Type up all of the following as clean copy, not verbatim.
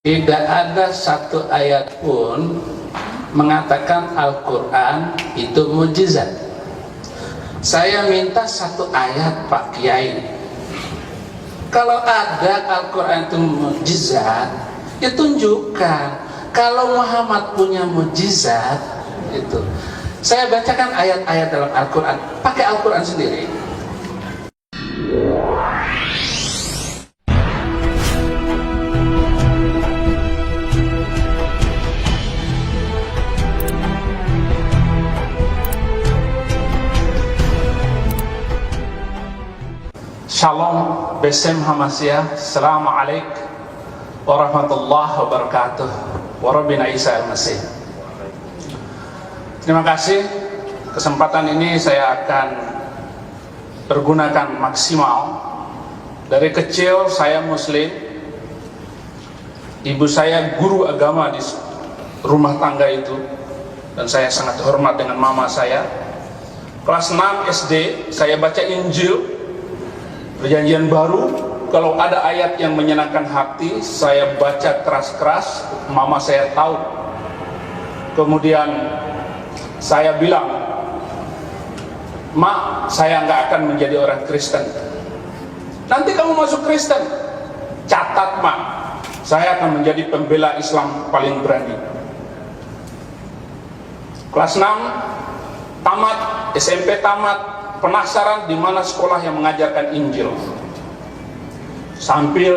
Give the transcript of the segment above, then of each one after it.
Tidak ada satu ayat pun mengatakan Al-Quran itu mukjizat. Saya minta satu ayat Pak Kiai. Kalau ada Al-Quran itu mukjizat, ya tunjukkan. Kalau Muhammad punya mukjizat, itu. Saya bacakan ayat-ayat dalam Al-Quran, pakai Al-Quran sendiri. Shalom, Besem Hamasiyah, Assalamualaikum warahmatullahi wabarakatuh. Warabina Isa al-Masih. Terima kasih. Kesempatan ini saya akan pergunakan maksimal. Dari kecil saya Muslim. Ibu saya guru agama di rumah tangga itu, dan saya sangat hormat dengan mama saya. Kelas 6 SD saya baca Injil Perjanjian Baru. Kalau ada ayat yang menyenangkan hati, saya baca keras-keras, mama saya tahu. Kemudian saya bilang, "Mak, saya nggak akan menjadi orang Kristen." "Nanti kamu masuk Kristen." "Catat, Mak, saya akan menjadi pembela Islam paling berani." Kelas 6 tamat, SMP tamat, penasaran di mana sekolah yang mengajarkan Injil. Sambil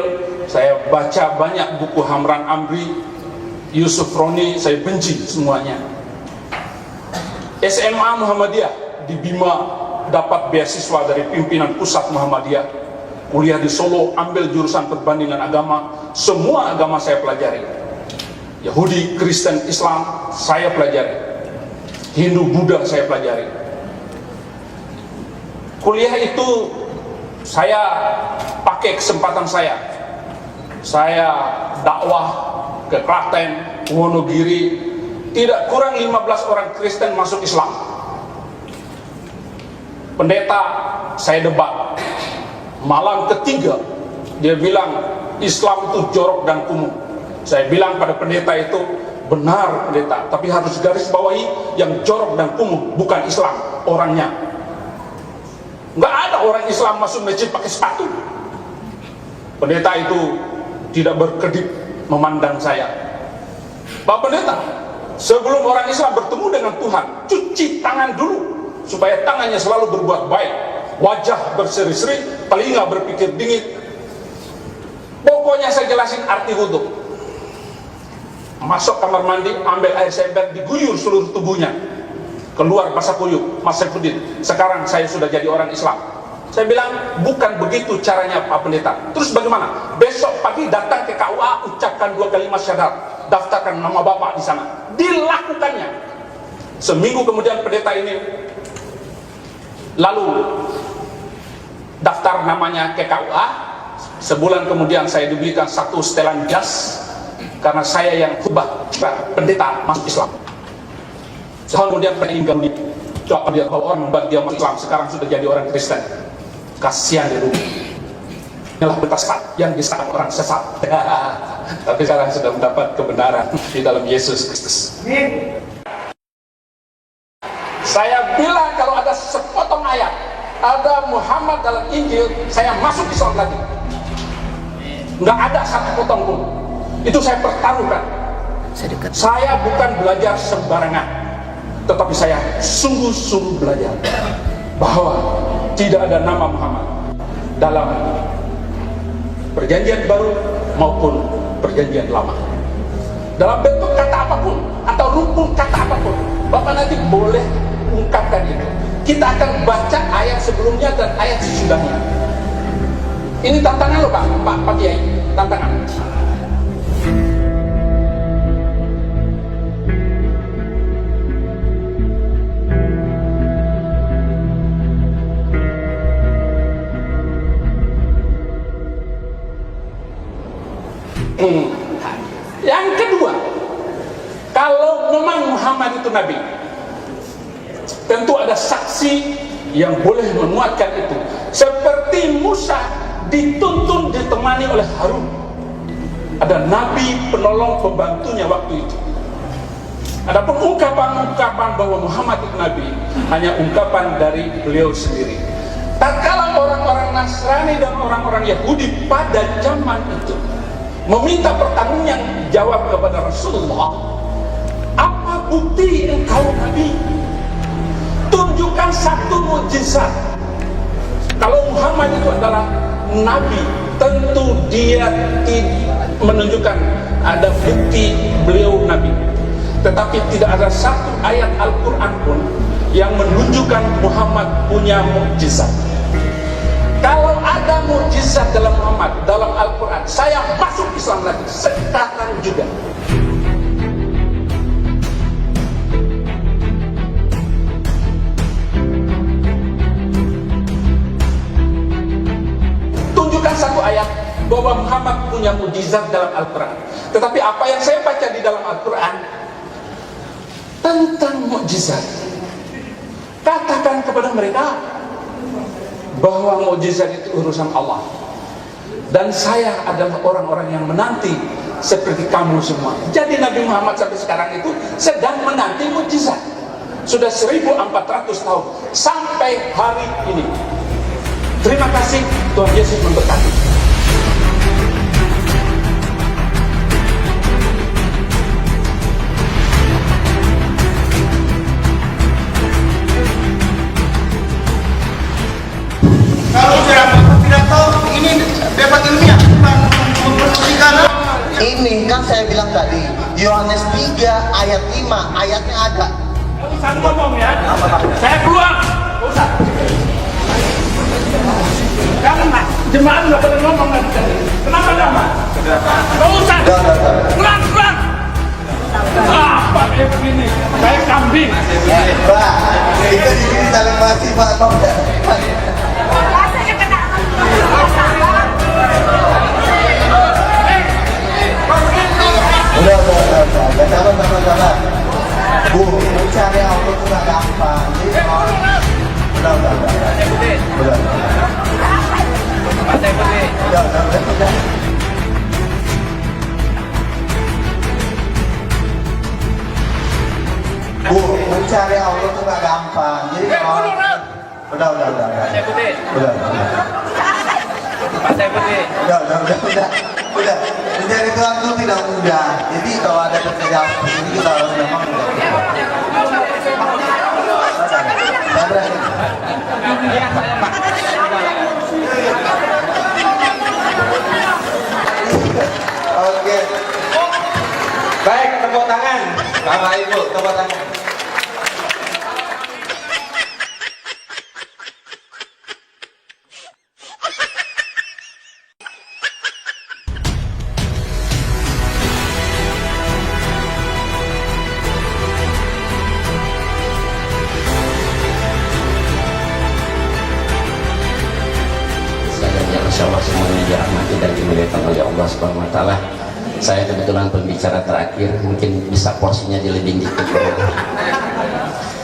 saya baca banyak buku Hamran Amri, Yusuf Roni, saya benci semuanya. SMA Muhammadiyah di Bima, dapat beasiswa dari pimpinan pusat Muhammadiyah. Kuliah di Solo, ambil jurusan perbandingan agama. Semua agama saya pelajari. Yahudi, Kristen, Islam saya pelajari. Hindu, Buddha saya pelajari. Kuliah itu saya pakai kesempatan saya dakwah ke Klaten, Wonogiri. Tidak kurang 15 orang Kristen masuk Islam. Pendeta saya debat. Malam ketiga dia bilang Islam itu jorok dan kumuh. Saya bilang pada pendeta itu, "Benar pendeta, tapi harus garis bawahi yang jorok dan kumuh bukan Islam, orangnya." Nggak ada orang Islam masuk masjid pakai sepatu. Pendeta itu tidak berkedip memandang saya. "Pak Pendeta, sebelum orang Islam bertemu dengan Tuhan, cuci tangan dulu supaya tangannya selalu berbuat baik, wajah berseri-seri, telinga berpikir dingin." Pokoknya saya jelasin arti wudhu. Masuk kamar mandi, ambil air sember, diguyur seluruh tubuhnya. Keluar basah kuyup, Mas Saifuddin, "Sekarang saya sudah jadi orang Islam." Saya bilang, "Bukan begitu caranya Pak Pendeta." "Terus bagaimana?" "Besok pagi datang ke KUA, ucapkan 2 kalimat syahadat, daftarkan nama Bapak di sana." Dilakukannya. Seminggu kemudian pendeta ini lalu daftar namanya ke KUA. Sebulan kemudian saya diberikan 1 setelan jas karena saya yang khutbah pendeta masuk Islam. Kemudian peninggal di coba dia bahwa orang membuat dia masuk Islam, sekarang sudah jadi orang Kristen. Kasihan dia dulu. Inilah berita sesat yang disesatkan orang sesat. Tapi sekarang sudah mendapat kebenaran di dalam Yesus Kristus. Saya bilang kalau ada sepotong ayat, ada Muhammad dalam Injil, saya masuk Islam lagi. Nggak ada satu potong pun. Itu saya pertaruhkan. Saya bukan belajar sembarangan, tetapi saya sungguh-sungguh belajar bahwa tidak ada nama Muhammad dalam Perjanjian Baru maupun Perjanjian Lama, dalam bentuk kata apapun atau rumpun kata apapun. Bapak nanti boleh ungkapkan itu. Kita akan baca ayat sebelumnya dan ayat sesudahnya. Ini tantangan loh Pak Kiai, tantangan. Yang kedua, kalau memang Muhammad itu Nabi, tentu ada saksi yang boleh menguatkan itu. Seperti Musa dituntun ditemani oleh Harun. ada nabi penolong pembantunya waktu itu. Adapun ungkapan-ungkapan bahwa Muhammad itu nabi hanya ungkapan dari beliau sendiri. Tatkala orang-orang Nasrani dan orang-orang Yahudi pada zaman itu meminta pertanyaan jawab kepada Rasulullah, apa bukti engkau nabi? Tunjukkan satu mukjizat. Kalau Muhammad itu adalah nabi, tentu dia menunjukkan ada bukti beliau nabi. Tetapi tidak ada satu ayat Al-Quran pun yang menunjukkan Muhammad punya mukjizat. Kalau ada mukjizat dalam Muhammad, dalam Al-Quran, saya masuk Islam lagi sekarang juga. Tunjukkan satu ayat bahwa Muhammad punya mukjizat dalam Al-Quran. Tetapi apa yang saya baca di dalam Al-Quran tentang mukjizat, katakan kepada mereka bahwa mukjizat itu urusan Allah, dan saya adalah orang-orang yang menanti seperti kamu semua. Jadi Nabi Muhammad sampai sekarang itu sedang menanti mukjizat. Sudah 1400 tahun sampai hari ini. Terima kasih, Tuhan Yesus memberkati. Kalau tidak tahu ini debat ilmiah bukan mempromosikan. Ini kan saya bilang tadi Yohanes 3 ayat 5 ayatnya ada. Ustaz ngomong ya, saya keluar. Ustaz, jangan mas, jemaat nggak boleh ngomong lagi. Kenapa lama? Ustaz, pulang. Apa kayak begini? Saya kambing. Pak, kita di sini saling mati Pak. Udah, sabar. Bu, mencari Allah itu gak gampang. Udah. Bu, mencari Allah itu gak gampang. Jadi udah. Udah. Mencari Tuhan itu tidak mudah. Jadi kalau ada pekerjaan seperti ini kita harus memang Oke. Baik, tepuk tangan. Bapak Ibu, tepuk tangan. Insyaallah semuanya dirahmati dan dimuliakan oleh Allah Subhanahu wa taala. Saya kebetulan pembicara terakhir, mungkin bisa porsinya dilebih dikit.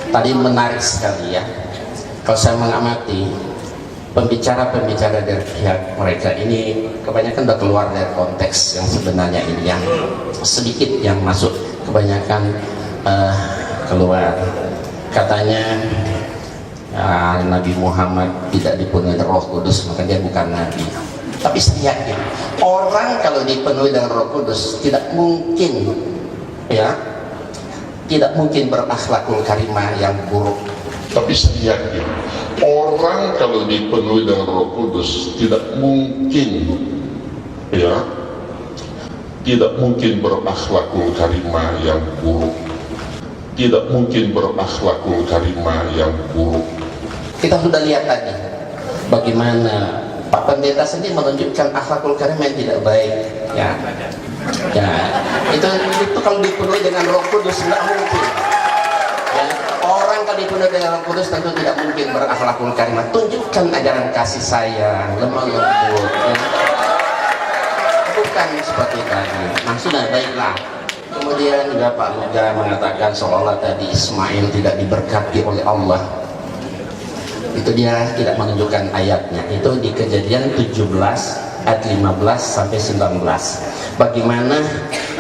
Tadi menarik sekali ya. Kalau saya mengamati pembicara-pembicara dari pihak mereka ini kebanyakan udah keluar dari konteks yang sebenarnya ini, yang sedikit yang masuk, kebanyakan keluar. Katanya Nabi Muhammad tidak dipenuhi dengan Roh Kudus, maka dia bukan Nabi. Tapi saya yakin orang kalau dipenuhi dengan Roh Kudus tidak mungkin berakhlakul karimah yang buruk. Tapi saya yakin orang kalau dipenuhi dengan Roh Kudus tidak mungkin berakhlakul karimah yang buruk. Tidak mungkin berakhlakul karimah yang buruk. Kita sudah lihat tadi bagaimana Pak Pendeta sendiri menunjukkan akhlakul karimah yang tidak baik. Itu kalau dipenuhi dengan Roh Kudus tidak mungkin. Orang kalau dipenuhi dengan Roh Kudus tentu tidak mungkin berakhlakul karimah. Tunjukkan ajaran kasih sayang, lemah lembut. Bukan seperti tadi. Maksudnya baiklah. Kemudian juga Pak Luga mengatakan seolah tadi Ismail tidak diberkati oleh Allah. Itu dia tidak menunjukkan ayatnya. Itu di Kejadian 17 ayat 15 sampai 19. Bagaimana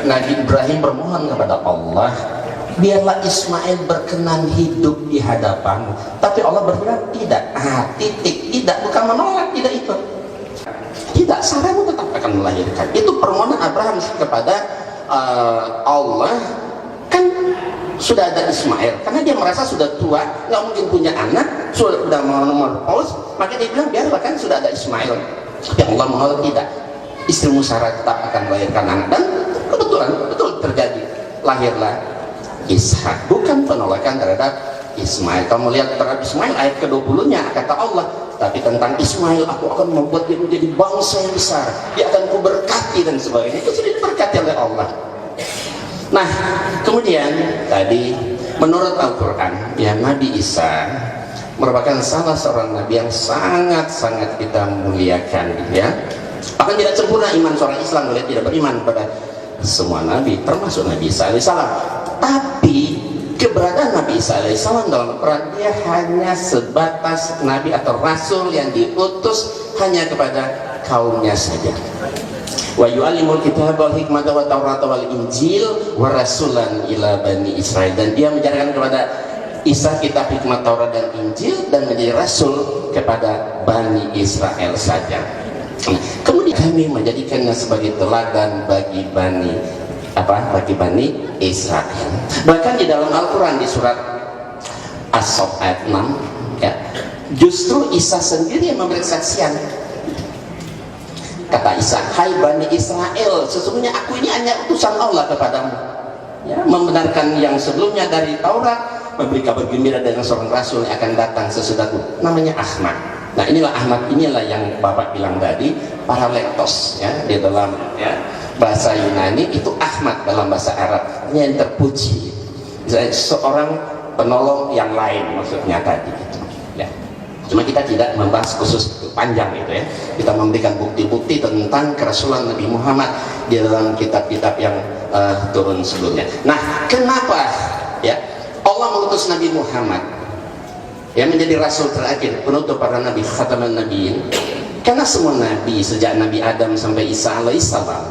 Nabi Ibrahim bermohon kepada Allah, biarlah Ismail berkenan hidup di hadapan. Tapi Allah berfirman tidak, tidak, bukan menolak, tidak itu. Tidak, Sarahmu tetap akan melahirkan. Itu permohonan Abraham kepada Allah. Kan sudah ada Ismail, karena dia merasa sudah tua, nggak mungkin punya anak, sudah menopause, maka dia bilang biarlah, kan sudah ada Ismail. Tapi Allah menolak, tidak, istrimu Sarah tetap akan melahirkan anak. Dan kebetulan betul terjadi, lahirlah Ishak. Bukan penolakan terhadap Ismail. Kamu lihat terhadap Ismail ayat ke-20-nya, kata Allah, tapi tentang Ismail aku akan membuat dia menjadi bangsa yang besar, dia akan kuberkati dan sebagainya. Itu sudah diberkati oleh Allah. Nah, kemudian tadi menurut Al-Quran, ya, Nabi Isa merupakan salah seorang nabi yang sangat-sangat kita muliakan, ya. Akan tidak sempurna iman seorang Islam boleh tidak beriman pada semua nabi, termasuk Nabi Isa alaihissalam. Tapi keberadaan Nabi Isa alaihissalam dalam Al-Quran, dia hanya sebatas nabi atau rasul yang diutus hanya kepada kaumnya saja. Wa yu'allimul kitab wal hikmata wa tawrata wal injil wa rasulan ila bani Israel. Dan dia mengajarkan kepada Isa kitab, hikmat, Taurat dan Injil, dan menjadi rasul kepada Bani Israel saja. Nah, kemudian kami menjadikannya sebagai teladan bagi Bani Israel. Bahkan di dalam Al-Quran di surat As-Saff ayat 6, ya, justru Isa sendiri yang memberi kesaksian. Kata Isa, hai Bani Israel, sesungguhnya aku ini hanya utusan Allah kepadamu, ya, membenarkan yang sebelumnya dari Taurat, memberi kabar gembira dengan seorang rasul yang akan datang sesudahku, namanya Ahmad. Nah, inilah Ahmad, inilah yang Bapak bilang tadi, paralektos, ya, di dalam, ya, bahasa Yunani itu Ahmad, dalam bahasa Arab yang terpuji, seorang penolong yang lain maksudnya tadi, gitu, ya. Cuma kita tidak membahas khusus panjang itu, ya. Kita memberikan bukti-bukti tentang kerasulan Nabi Muhammad di dalam kitab-kitab yang turun sebelumnya. Nah, kenapa, ya, Allah mengutus Nabi Muhammad yang menjadi rasul terakhir, penutup para nabi, khataman nabiin? Karena semua nabi sejak Nabi Adam sampai Isa alaihissalam,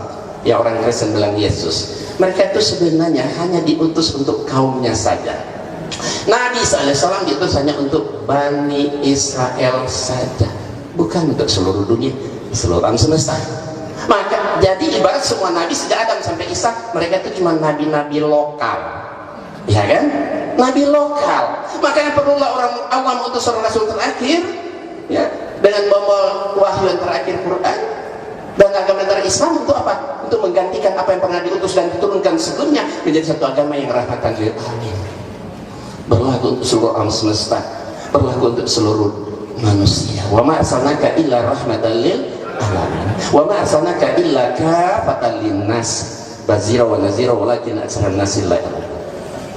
ya, orang Kristen bilang Yesus, mereka itu sebenarnya hanya diutus untuk kaumnya saja. Nabi Isa alaihissalam diutus hanya untuk Bani Israel saja, bukan untuk seluruh dunia, seluruh alam semesta. Maka jadi ibarat semua nabi sejak Adam sampai Isa, mereka itu cuma nabi-nabi lokal, ya kan? Nabi lokal. Makanya perlulah orang awam utus seorang rasul terakhir, ya, dengan membawa wahyu yang terakhir Quran dan agama antara Islam. Untuk apa? Untuk menggantikan apa yang pernah diutus dan diturunkan sebelumnya menjadi satu agama yang rahmatan lil alamin, berlaku untuk seluruh alam semesta, berlaku untuk seluruh manusia. Wa ma arsalnaka illa rahmatan lil alamin wa ma arsalnaka illa kafatan linnas bazira wa nazira walakin aktsaran nasi la ya'lamun.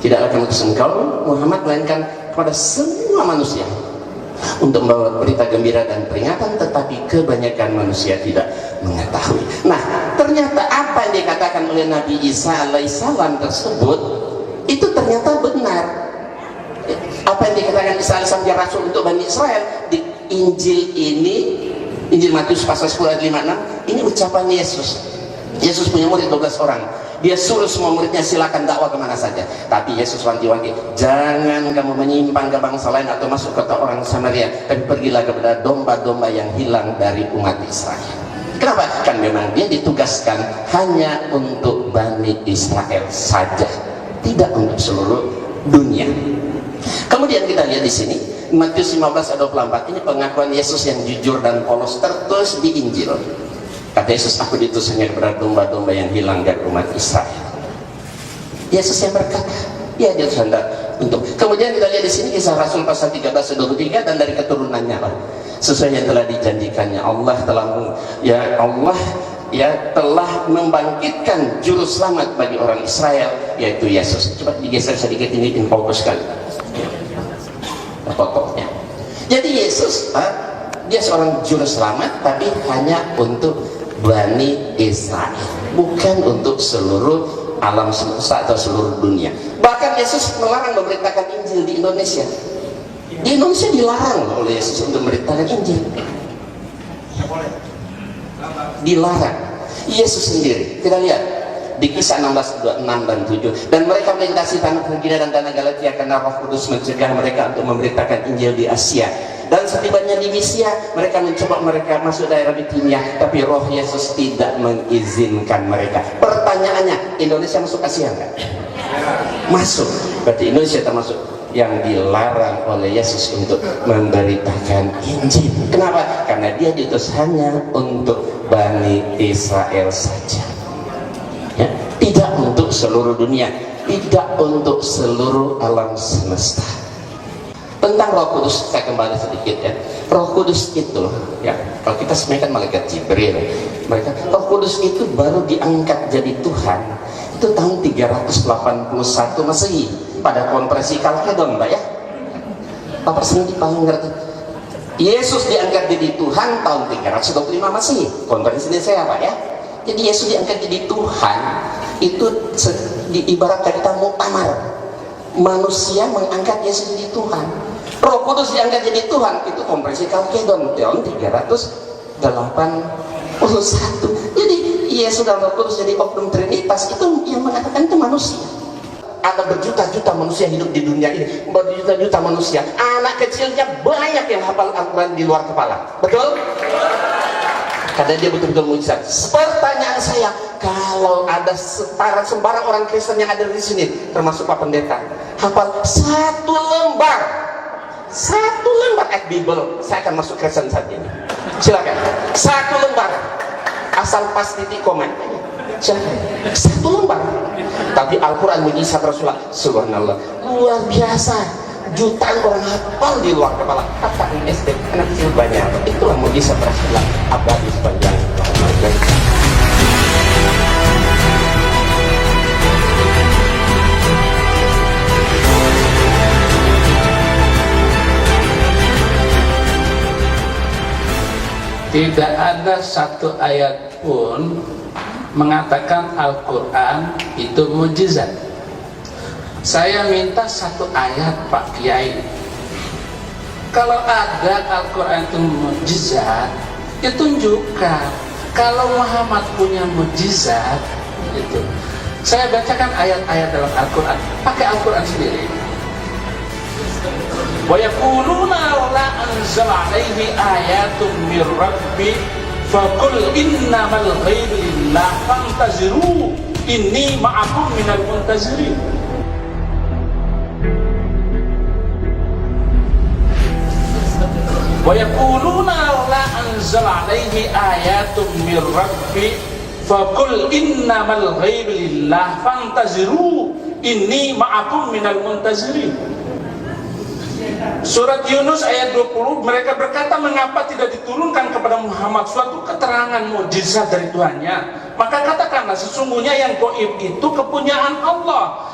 Tidaklah kami utus engkau Muhammad melainkan kepada semua manusia untuk membawa berita gembira dan peringatan, tetapi kebanyakan manusia tidak mengetahui. Nah, ternyata apa yang dikatakan oleh Nabi Isa alaihissalam tersebut itu ternyata benar. Apa yang dikatakan Isa alaihissalam dia rasul untuk Bani Israel di Injil ini, Injil Matius pasal 10 ayat 56, ini ucapan Yesus. Yesus punya murid 12 orang. Dia suruh semua muridnya silakan dakwah kemana saja. Tapi Yesus wanti-wanti, jangan kamu menyimpang ke bangsa lain atau masuk ke orang Samaria, tapi pergilah kepada domba-domba yang hilang dari umat Israel. Kenapa? Kan memang dia ditugaskan hanya untuk Bani Israel saja, tidak untuk seluruh dunia. Kemudian kita lihat di sini Matius 15 ayat 24, ini pengakuan Yesus yang jujur dan polos tertulis di Injil. Kata Yesus, aku diutus hanya kepada domba-domba yang hilang dari umat Israel. Yesus yang berkata, ya, dia hendak untuk. Kemudian kita lihat di sini Kisah Rasul pasal 13-23, dan dari keturunannya lah, sesuai yang telah dijanjikannya, Allah telah membangkitkan juru selamat bagi orang Israel, yaitu Yesus. Coba digeser sedikit, ini fokus sekali fotonya. Jadi Yesus, dia seorang juru selamat, tapi hanya untuk Bani Israel, bukan untuk seluruh alam semesta atau seluruh dunia. Bahkan Yesus melarang memberitakan Injil di Indonesia. Di Indonesia dilarang oleh Yesus untuk memberitakan Injil. Dilarang. Yesus sendiri, kita lihat di Kisah 16:26 dan 7. Dan mereka melintasi tanah Frigia dan tanah Galatia karena Roh Kudus mencegah mereka untuk memberitakan Injil di Asia. Dan setibanya di Misia, mereka mencoba mereka masuk daerah Bitinia, tapi Roh Yesus tidak mengizinkan mereka. Pertanyaannya, Indonesia masuk Asia enggak? Masuk. Berarti Indonesia termasuk yang dilarang oleh Yesus untuk memberitakan Injil. Kenapa? Karena dia diutus hanya untuk Bani Israel saja. Ya, tidak untuk seluruh dunia, tidak untuk seluruh alam semesta. Tentang Roh Kudus saya kembali sedikit ya. Roh Kudus itu ya, kalau kita sebenarnya kan malaikat Jibril, mereka Roh Kudus itu baru diangkat jadi Tuhan itu tahun 381 Masehi pada konferensi Kalkedon, Mbak ya. Bapak sendiri paling ngerti. Yesus diangkat jadi Tuhan tahun 325 Masehi. Konferensi ini saya Pak ya. Jadi Yesus diangkat jadi Tuhan itu diibaratkan kita muktamar. Manusia mengangkat Yesus jadi Tuhan. Roh Kudus diangkat jadi Tuhan itu konferensi Kalkedon tahun 381. Jadi Yesus dan Roh Kudus jadi oknum Trinitas itu yang mengatakan itu manusia. Ada berjuta-juta manusia hidup di dunia ini, berjuta-juta manusia. Anak kecilnya banyak yang hafal Al-Quran di luar kepala. Betul? Karena dia betul-betul mujizat. Pertanyaan saya, kalau ada sembarang orang Kristen yang ada di sini, termasuk Pak Pendeta, hafal satu lembar ayat Bible, saya akan masuk Kristen saat ini. Silakan, satu lembar, asal pas titik koma. Silakan, satu lembar. Tapi Al-Quran mujizat Rasulullah, subhanallah, luar biasa. Jutaan orang hafal di luar kepala. Apa SD anak kecil banyak. Itulah mujizat Rasulullah abadi sepanjang zaman. Tidak ada satu ayat pun mengatakan Al-Quran itu mujizat. Saya minta satu ayat Pak Kiai. Kalau ada Al-Quran itu mujizat, ya tunjukkan. Kalau Muhammad punya mujizat, itu. Saya bacakan ayat-ayat dalam Al-Quran. Pakai Al-Quran sendiri. Wa yaquluna la anzala alaihi ayatun mir rabbi faqul innamal ghaibu lillah fantaziru inni ma'akum minal muntazirin. Wa yaquluna la anzala alaihi ayatun mir rabbi faqul innamal ghaibu lillah fantaziru inni ma'akum minal muntazirin. Surat Yunus ayat 20, mereka berkata, mengapa tidak diturunkan kepada Muhammad suatu keterangan mukjizat dari Tuhannya? Maka katakanlah, sesungguhnya yang gaib itu kepunyaan Allah.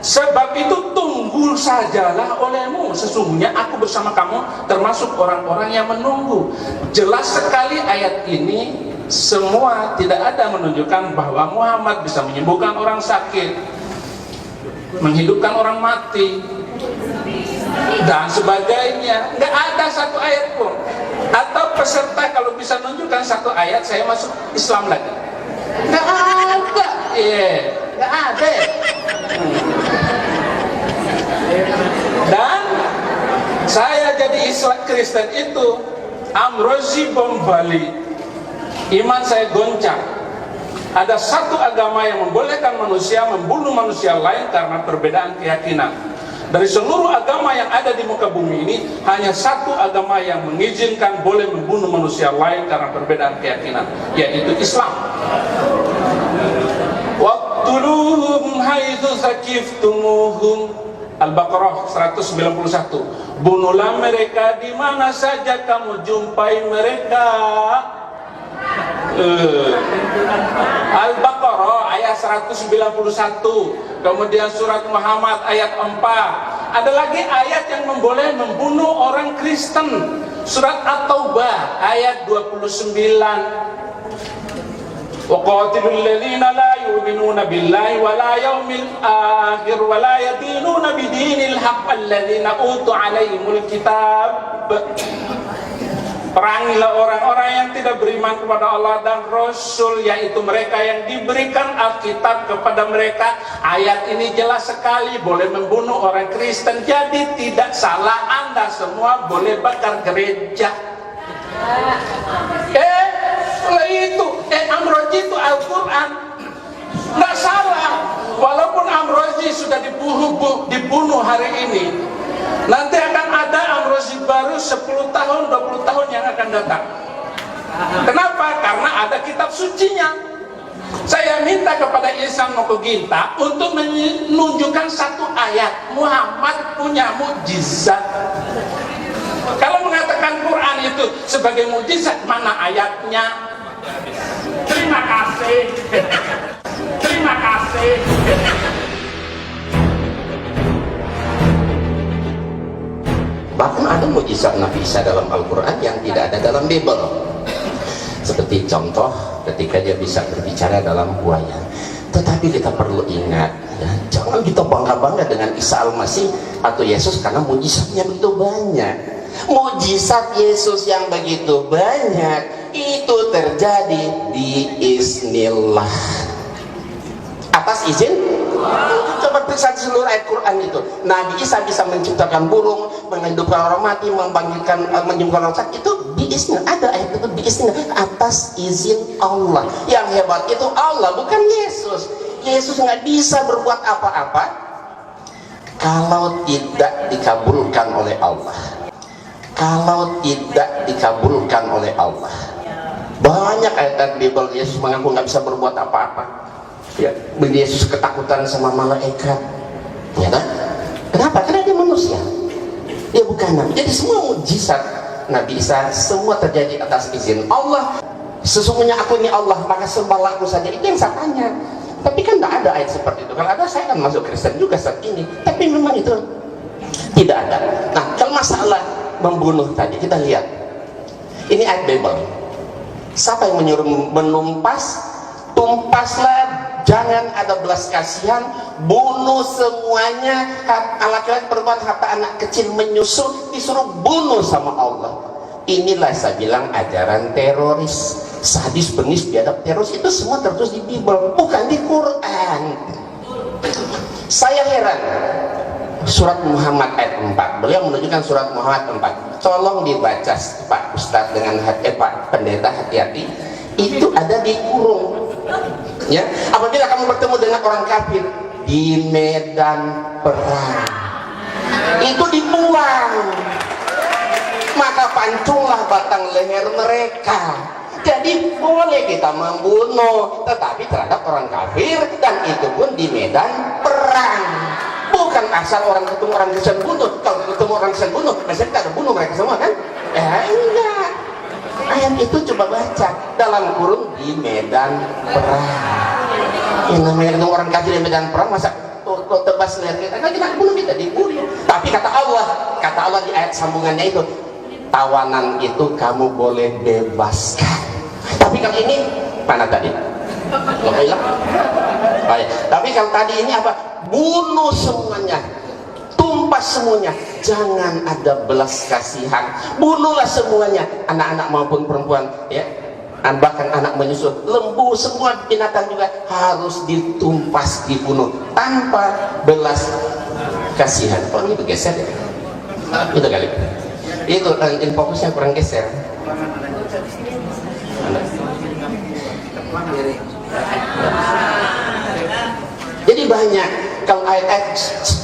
Sebab itu tunggu sajalah olehmu, sesungguhnya aku bersama kamu termasuk orang-orang yang menunggu. Jelas sekali ayat ini semua tidak ada menunjukkan bahwa Muhammad bisa menyembuhkan orang sakit, menghidupkan orang mati dan sebagainya. Nggak ada satu ayat pun. Atau peserta kalau bisa menunjukkan satu ayat, saya masuk Islam lagi. Nggak ada. Nggak ada. Dan saya jadi Islam Kristen itu Amrozi bom Bali, iman saya goncang. Ada satu agama yang membolehkan manusia membunuh manusia lain karena perbedaan keyakinan. Dari seluruh agama yang ada di muka bumi ini, hanya satu agama yang mengizinkan boleh membunuh manusia lain karena perbedaan keyakinan, yaitu Islam. Waqtuluhum haitsu saqiftumuhum. Al-Baqarah 191. Bunuhlah mereka di mana saja kamu jumpai mereka. Al-Baqarah ayat 191. Kemudian surat Muhammad ayat 4. Ada lagi ayat yang memboleh membunuh orang Kristen. Surat At-Taubah ayat 29. وَقَاتِلُوا الَّذِينَ لَا يُؤْمِنُونَ بِاللَّهِ وَلَا يَوْمِ الْآخِرِ وَلَا يَدِينُونَ بِدِينِ الْحَقِّ الَّذِينَ أُوتُوا عَلَيْهِمُ الْكِتَابَ. Perangilah orang-orang yang tidak beriman kepada Allah dan Rasul, yaitu mereka yang diberikan Alkitab kepada mereka. Ayat ini jelas sekali, boleh membunuh orang Kristen. Jadi tidak salah, Anda semua boleh bakar gereja. Amrozi itu Al-Quran, nggak salah. Walaupun Amrozi sudah dibunuh hari ini, nanti akan ada Amrozi baru 10 tahun, 20 tahun yang akan datang. Kenapa? Karena ada kitab sucinya. Saya minta kepada Ihsan Mokoginta untuk menunjukkan satu ayat. Muhammad punya mukjizat. Kalau mengatakan Quran itu sebagai mukjizat, mana ayatnya? Terima kasih. Terima kasih. Bahkan ada mukjizat Nabi Isa dalam Al-Quran yang tidak ada dalam Bible. Seperti contoh ketika dia bisa berbicara dalam buaya. Tetapi kita perlu ingat, ya, jangan kita bangga-bangga dengan Isa Al-Masih atau Yesus karena mukjizatnya begitu banyak. Mukjizat Yesus yang begitu banyak itu terjadi diiznillah, atas izin. Coba periksa seluruh ayat Quran itu. Nabi Isa bisa menciptakan burung, menghidupkan orang mati, menyembuhkan orang sakit, itu biiznillah. Ada ayat itu biiznillah, atas izin Allah. Yang hebat itu Allah, bukan Yesus. Yesus nggak bisa berbuat apa-apa kalau tidak dikabulkan oleh Allah. Kalau tidak dikabulkan oleh Allah. Banyak ayat Bible Yesus mengaku nggak bisa berbuat apa-apa. Ya, Yesus ketakutan sama malaikat, ya kan? Kenapa? Karena dia manusia, dia bukan nabi. Jadi semua mukjizat Nabi Isa semua terjadi atas izin Allah. Sesungguhnya aku ini Allah, maka sembahlah aku saja. Itu yang saya tanya. Tapi kan tidak ada ayat seperti itu. Kalau ada, saya kan masuk Kristen juga saat ini. Tapi memang itu tidak ada. Nah, kalau masalah membunuh tadi, kita lihat ini ayat Bible. Siapa yang menyuruh menumpas? Tumpaslah, jangan ada belas kasihan, bunuh semuanya. Laki-laki perempuan, harta anak kecil menyusul, disuruh bunuh sama Allah. Inilah saya bilang ajaran teroris, sadis, bengis, biadab, teroris itu semua tertulis di Bible, bukan di Quran. Saya heran. Surat Muhammad ayat 4, beliau menunjukkan surat Muhammad 4. Tolong dibaca Pak Ustadz dengan Pak Pendeta, hati-hati. Itu ada di kurung. Ya, apabila kamu bertemu dengan orang kafir di medan perang, itu dibuang, maka pancunglah batang leher mereka. Jadi boleh kita membunuh, tetapi terhadap orang kafir, dan itu pun di medan perang. Bukan asal orang ketemu orang Kristen bunuh. Kalau ketemu orang Kristen bunuh, biasanya kita bunuh mereka semua kan? Enggak. Ayat itu coba baca dalam kurung di medan perang. Yang namanya ketemu orang kafir di medan perang, masa tebas leher kita? Kan kita bunuh, kita dibunuh. Tapi kata Allah di ayat sambungannya itu, tawanan itu kamu boleh bebaskan. Tapi kalau ini mana tadi? Tapi kalau tadi ini apa? Bunuh semuanya, tumpas semuanya, jangan ada belas kasihan, bunuhlah semuanya, anak-anak maupun perempuan, ya, bahkan anak menyusul, lembu, semua binatang juga harus ditumpas, dibunuh tanpa belas kasihan. Kalau itu geser ya, itu kali itu fokusnya kurang geser. Jadi banyak kalau ayat-ayat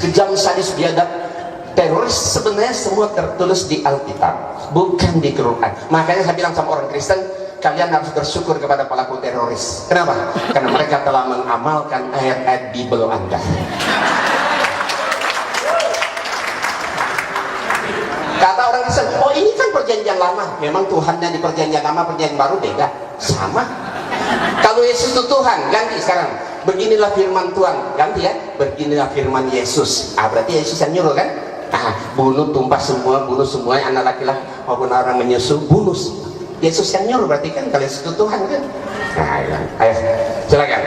kejam, sadis, biadab, teroris sebenarnya semua tertulis di Alkitab, bukan di Quran. Makanya saya bilang sama orang Kristen, kalian harus bersyukur kepada pelaku teroris. Kenapa? Karena mereka telah mengamalkan ayat-ayat Bible Anda. Kata orang Kristen, oh ini kan perjanjian lama. Memang Tuhannya di perjanjian lama, perjanjian baru beda. Sama. Kalau Yesus itu Tuhan, ganti sekarang. Beginilah firman Tuhan, ganti ya. Beginilah firman Yesus. Berarti Yesus yang nyuruh kan? Bunuh, tumpas semua, bunuh semua, anak laki-laki maupun orang menyusul, bunuh. Yesus yang nyuruh berarti kan, kalau Yesus itu Tuhan kan? Ya. Ayo, silakan.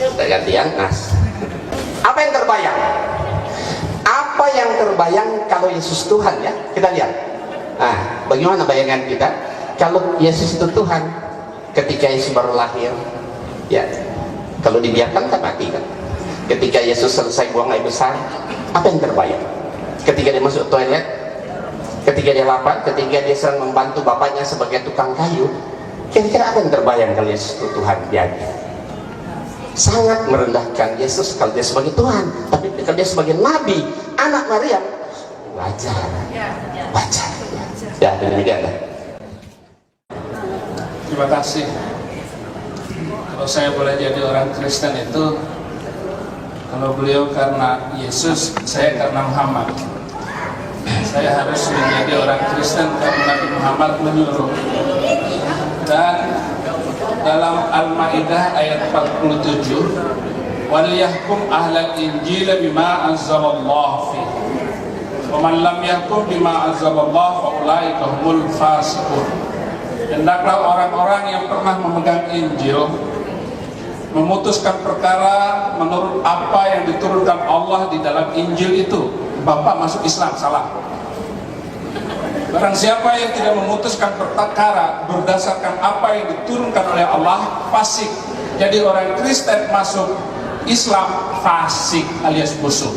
Kita gantian, Nas. Apa yang terbayang? Apa yang terbayang kalau Yesus Tuhan ya? Kita lihat. Nah, bagaimana bayangan kita kalau Yesus itu Tuhan ketika Yesus baru lahir? Ya, kalau dibiarkan kan mati kan. Ketika Yesus selesai buang air besar, apa yang terbayang? Ketika dia masuk toilet, ketika dia lapar, ketika dia sedang membantu bapaknya sebagai tukang kayu, kira-kira apa yang terbayang kalau Yesus itu Tuhan jadi? Sangat merendahkan Yesus kalau dia sebagai Tuhan, tapi kalau dia sebagai Nabi, anak Maryam, wajar, wajar. Ya, demikianlah. Terima kasih. Kalau saya boleh jadi orang Kristen itu, kalau beliau karena Yesus, saya karena Muhammad. Saya harus menjadi orang Kristen karena Nabi Muhammad menyuruh. Dan dalam Al-Maidah ayat 47, "Waliyahkum ahlal injil bima anzalallahu fi. Wa man lam yahkum bima anzalallahu fa ulaika humul fasiqun." Hendaklah orang-orang yang pernah memegang Injil memutuskan perkara menurut apa yang diturunkan Allah di dalam Injil itu. Bapak masuk Islam, salah. Barang siapa yang tidak memutuskan perkara berdasarkan apa yang diturunkan oleh Allah, fasik. Jadi orang Kristen masuk Islam, fasik alias busuk.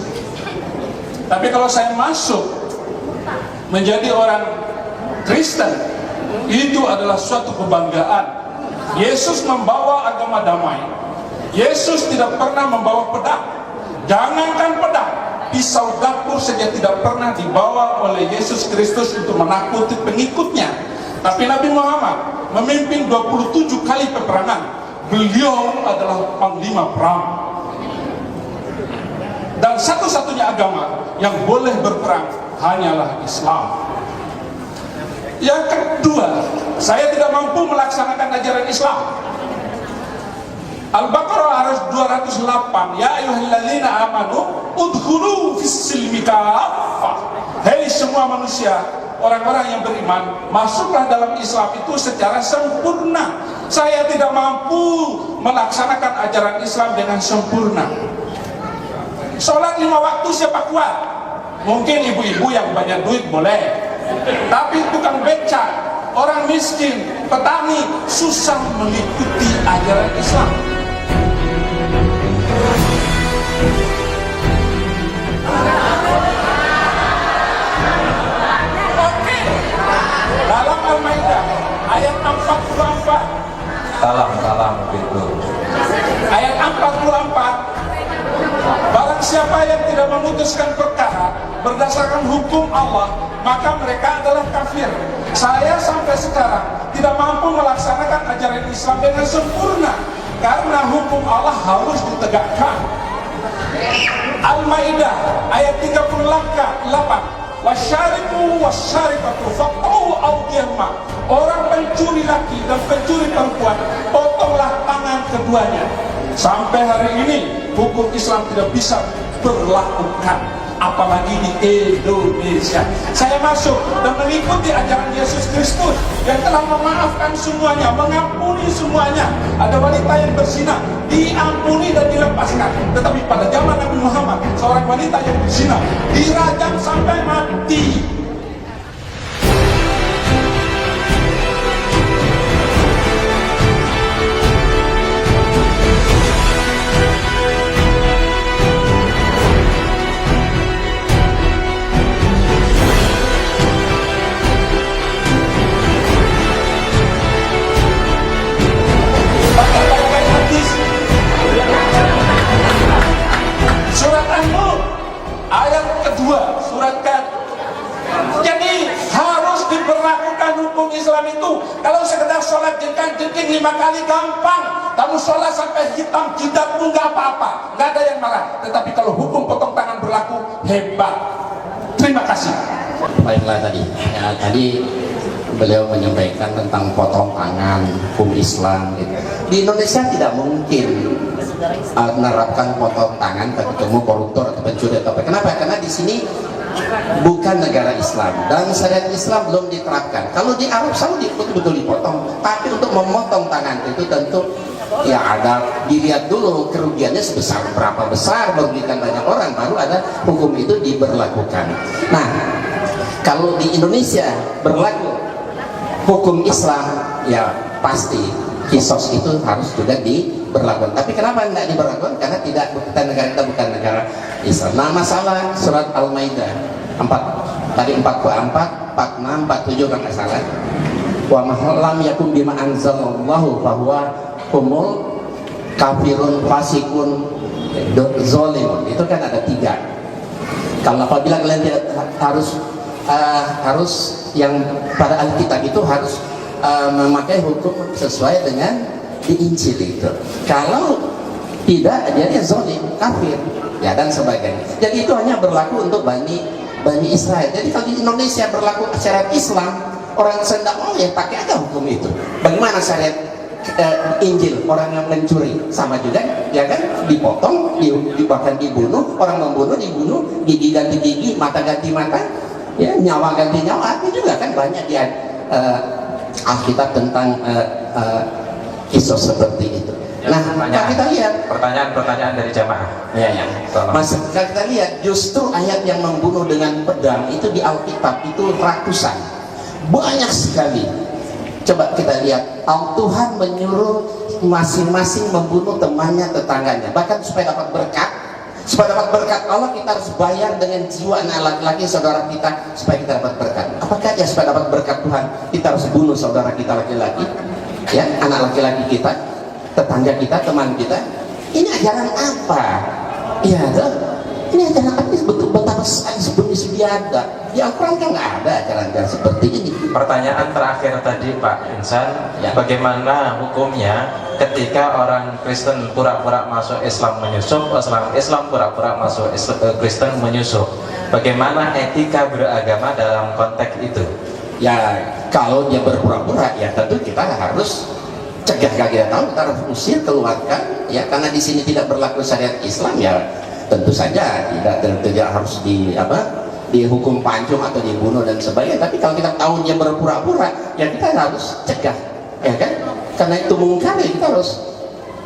Tapi kalau saya masuk menjadi orang Kristen, itu adalah suatu kebanggaan. Yesus membawa agama damai. Yesus tidak pernah membawa pedang. Jangankan pedang, pisau dapur saja tidak pernah dibawa oleh Yesus Kristus untuk menakuti pengikutnya. Tapi Nabi Muhammad memimpin 27 kali peperangan. Beliau adalah panglima perang. Dan satu-satunya agama yang boleh berperang hanyalah Islam. Yang kedua, saya tidak mampu melaksanakan ajaran Islam. Al-Baqarah harus 208. Ya ayyuhalladzina amanu udkhulu fis-silmi kaffah. Hei semua manusia, orang-orang yang beriman, masuklah dalam Islam itu secara sempurna. Saya tidak mampu melaksanakan ajaran Islam dengan sempurna. Sholat 5 waktu siapa kuat? Mungkin ibu-ibu yang banyak duit boleh. Tapi tukang becak, orang miskin, petani susah mengikuti ajaran Islam. Oke. Dalam Al-Maidah ayat 44. Salam gitu. Ayat 44. Barang siapa yang tidak memutuskan perkara berdasarkan hukum Allah, maka mereka adalah kafir. Saya sampai sekarang tidak mampu melaksanakan ajaran Islam dengan sempurna karena hukum Allah harus ditegakkan. Al-Maidah ayat 38. Wasyariku wasyarikatu faqta'u awdiyahuma. Orang pencuri laki dan pencuri perempuan, potonglah tangan keduanya. Sampai hari ini hukum Islam tidak bisa berlakukan, apalagi di Indonesia. Saya masuk dan mengikuti ajaran Yesus Kristus yang telah memaafkan semuanya, mengampuni semuanya. Ada wanita yang berzina, diampuni dan dilepaskan. Tetapi pada zaman Nabi Muhammad, seorang wanita yang berzina dirajam sampai mati. Surat An-Nur ayat kedua, surat kan. Jadi harus diberlakukan hukum Islam itu. Kalau sekedar sholat jengkang-jengking 5 kali gampang. Kamu sholat sampai hitam jidat pun nggak apa-apa, nggak ada yang marah. Tetapi kalau hukum potong tangan berlaku, hebat. Terima kasih. Baiklah tadi beliau menyampaikan tentang potong tangan, hukum Islam gitu. Di Indonesia tidak mungkin menerapkan potong tangan bagi kamu koruptor atau pencuri atau apa. Kenapa? Karena di sini bukan negara Islam dan syariat Islam belum diterapkan. Kalau di Arab Saudi betul-betul dipotong, tapi untuk memotong tangan itu tentu ya ada dilihat dulu kerugiannya sebesar berapa besar, merugikan banyak orang, baru ada hukum itu diberlakukan. Nah, Kalau di Indonesia berlaku hukum Islam, ya pasti kisos itu harus juga diberlakukan. Tapi kenapa tidak diberlakukan? Karena negara kita bukan negara Islam. Nah, masalah surat Al-Maidah 44, 46, 47 kalau nggak salah. Wa lam yakum bima anzalallahu bahwa humul kafirun fasikun zolimun. Itu kan ada 3. Kalau apabila kalian tidak harus yang pada Alkitab itu harus memakai hukum sesuai dengan di Injil itu. Kalau tidak, dia zolim, kafir, ya dan sebagainya. Jadi itu hanya berlaku untuk Bani Israel. Jadi kalau di Indonesia berlaku syariat Islam, orang sendak mau ya pakai aja hukum itu. Bagaimana syariat Injil? Orang yang mencuri sama juga, ya kan, dipotong, bahkan dibunuh. Orang membunuh dibunuh, gigi ganti gigi, mata ganti mata, ya, nyawa ganti nyawa. Itu juga kan banyak di Alkitab tentang kisah seperti itu. Nah, kalau kita lihat pertanyaan dari jamaah. Ya. Mas, kalau kita lihat justru ayat yang membunuh dengan pedang itu di Alkitab itu ratusan, banyak sekali. Coba kita lihat, Tuhan menyuruh masing-masing membunuh temannya, tetangganya, bahkan supaya dapat berkat. Supaya dapat berkat Allah, kita harus bayar dengan jiwa anak laki-laki saudara kita supaya kita dapat berkat. Apakah ya supaya dapat berkat Tuhan kita harus bunuh saudara kita laki-laki, ya, anak laki-laki kita, tetangga kita, teman kita? Ini ajaran apa? Ya, ini ajaran apa? Betapa sebenarnya ada di Al-Quran kan nggak ada ajaran-ajaran seperti ini. Pertanyaan terakhir tadi Pak Insan, Ya. bagaimana hukumnya ketika orang Kristen pura-pura masuk Islam menyusup, Islam pura-pura masuk Kristen menyusup? Bagaimana etika beragama dalam konteks itu? Ya, kalau dia berpura-pura, ya tentu kita harus cegah. Kalau kita tahu, kita harus usir, keluarkan, ya, karena di sini tidak berlaku syariat Islam, ya tentu saja tidak harus dihukum pancung atau dibunuh dan sebagainya. Tapi kalau kita tahu dia berpura-pura, ya kita harus cegah, ya kan? Karena itu mungkari, kita harus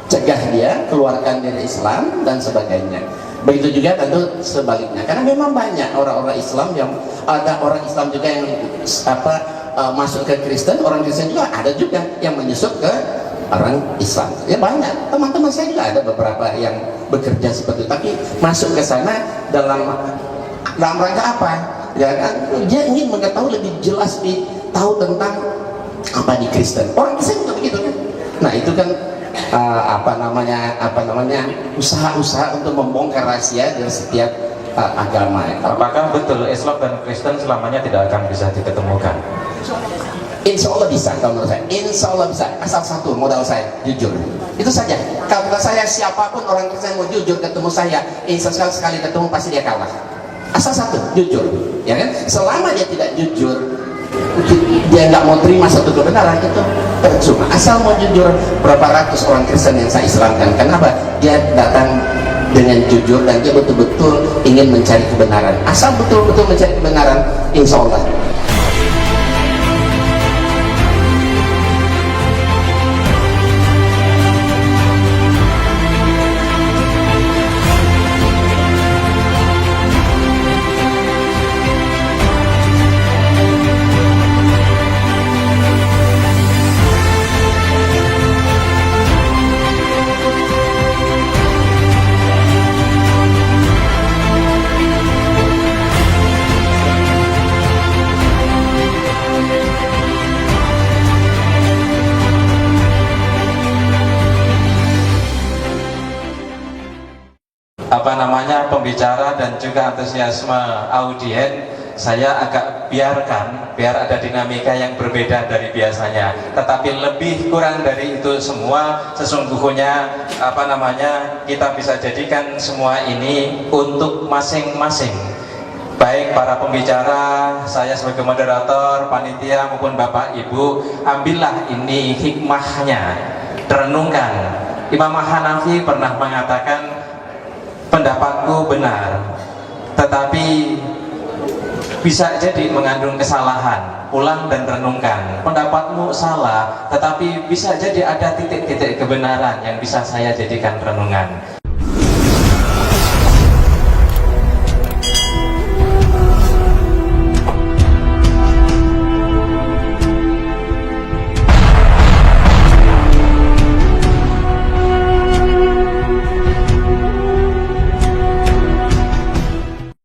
cegah dia, keluarkan dari Islam dan sebagainya. Begitu juga tentu sebaliknya, karena memang banyak orang-orang Islam yang ada orang Islam juga yang masuk ke Kristen, orang Kristen juga ada juga yang menyusup ke orang Islam. Ya banyak, teman-teman saya juga ada beberapa yang bekerja seperti itu, tapi masuk ke sana dalam rangka apa? Ya kan, dia ingin mengetahui lebih jelas, tahu tentang apa di Kristen. Orang Kristen juga begitu kan. Nah itu kan usaha-usaha untuk membongkar rahasia dari setiap agama. Apakah betul Islam dan Kristen selamanya tidak akan bisa diketemukan? Insya Allah bisa, kalau menurut saya. Insya Allah bisa, asal satu modal saya, jujur. Itu saja. Kalau kata saya, siapapun orang Kristen mau jujur ketemu saya, insya Allah sekali ketemu pasti dia kalah. Asal satu, jujur, ya kan? Selama dia tidak jujur, dia nggak mau terima satu kebenaran, itu percuma. Asal mau jujur, berapa ratus orang Kristen yang saya Islamkan, kenapa? Dia datang dengan jujur dan dia betul-betul ingin mencari kebenaran. Asal betul-betul mencari kebenaran, insya Allah. Pembicara dan juga antusiasme audien saya agak biarkan biar ada dinamika yang berbeda dari biasanya, tetapi lebih kurang dari itu semua sesungguhnya kita bisa jadikan semua ini untuk masing-masing, baik para pembicara, saya sebagai moderator, panitia maupun Bapak Ibu, ambillah ini hikmahnya, renungkan. Imam Hanafi pernah mengatakan, pendapatku benar, tetapi bisa jadi mengandung kesalahan. Ulang dan renungkan. Pendapatmu salah, tetapi bisa jadi ada titik-titik kebenaran yang bisa saya jadikan renungan.